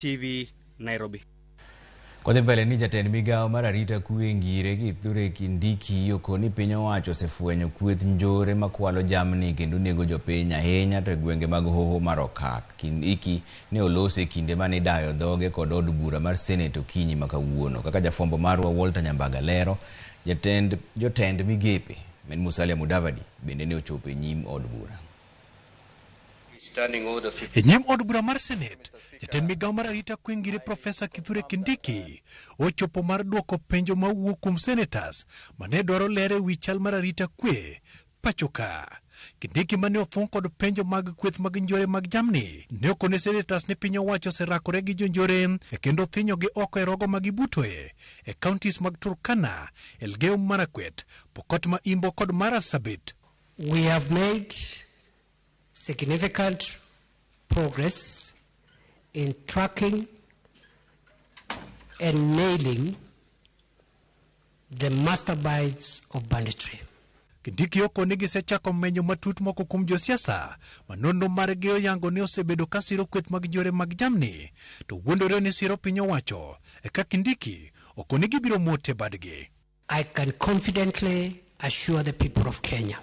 TV, Nairobi. Kodhi mbele ni jatend migao mar arita kwe ngire Kithure Kindiki yokoni piny owacho osefwenyo kweth njore makwalo jamni kendo nego jopiny ahinya to gwenge mag hoho mar Okak. Kindiki ne olose kinde mane dayo dhoge kod od bura mar Senate okinyi makawuono. Kaka jafombo marwa Walter Nyambaga lero, jotend migepe men Musalia Mudavadi bende ne ochopo e nyim od bura. E nyim od bura mar Senate, jatend migao mar arita kwe ngire Profesa Kithure Kindiki ochopo mar duoko penjo mawuok kuom senators mane dwaro lere wi chal mar arita kwe pachoka. Kindiki mane othung kod penjo mag kweth mag njore mag jamni ne okone senators ne piny owacho oserakore gi jonjore kendo thinyo gi oko e rogo magibutoe e counties mag Turkana, Elgeyo Marakwet, Pokot ma Imbo kod Marsabit. We have made significant progress in tracking and nailing the masterminds of banditry. Kindiki okone gisechako menyo matut moko kuom Josiasa manono margi oyango ne osebedo ka siro kweth mag njore mag jamni to wuondore ni siro piny owacho eka Kindiki okone gibiro mote badgi. I can confidently assure the people of Kenya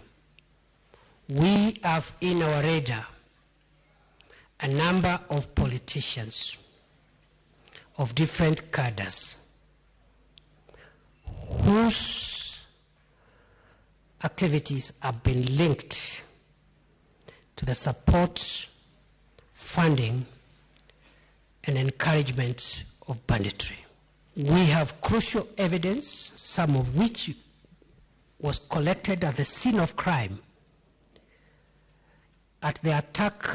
we have in our radar a number of politicians of different cadres whose activities have been linked to the support, funding, and encouragement of banditry. We have crucial evidence, some of which was collected at the scene of crime at the attack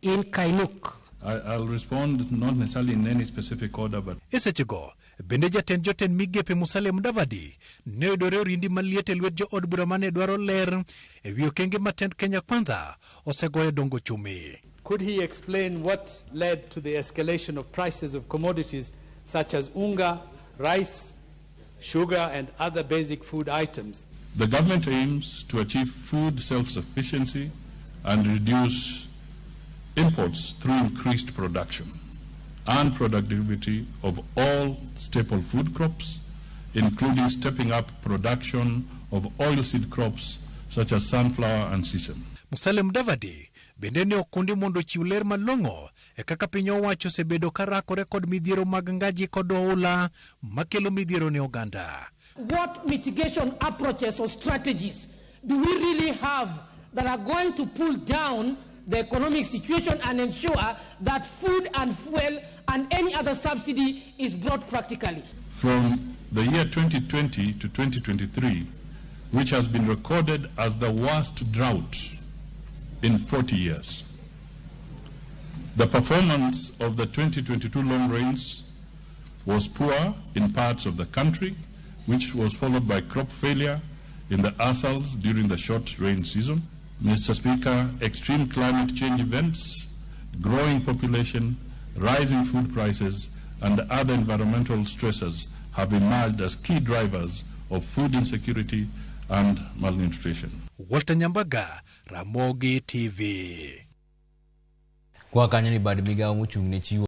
in Kainuk. I'll respond not necessarily in any specific order, but... Esechego, bende jotend migepe Musalia Mudavadi ne odore rindi maliet e lwet jo od bura mane dwaro ler e wi okenge matend Kenya Kwanza osegoyo dongo chumi. Could he explain what led to the escalation of prices of commodities such as unga, rice, sugar, and other basic food items? The government aims to achieve food self-sufficiency and reduce imports through increased production and productivity of all staple food crops, including stepping up production of oilseed crops such as sunflower and sesame. Musalia Mudavadi bende ne okundi mondo chiw ler malong'o e kaka piny owacho osebedo ka rakore kod midhiero mag ngaji kod oula makelo midhiero ne oganda. What mitigation approaches or strategies do we really have that are going to pull down the economic situation and ensure that food and fuel and any other subsidy is brought practically? From the year 2020 to 2023, which has been recorded as the worst drought in 40 years, the performance of the 2022 long rains was poor in parts of the country, which was followed by crop failure in the Asals during the short rain season. Mr. Speaker, extreme climate change events, growing population, rising food prices, and other environmental stresses have emerged as key drivers of food insecurity and malnutrition. Walter Nyambaga, Ramogi TV. Kwa kanya ni bad migao mochung' ne chiwo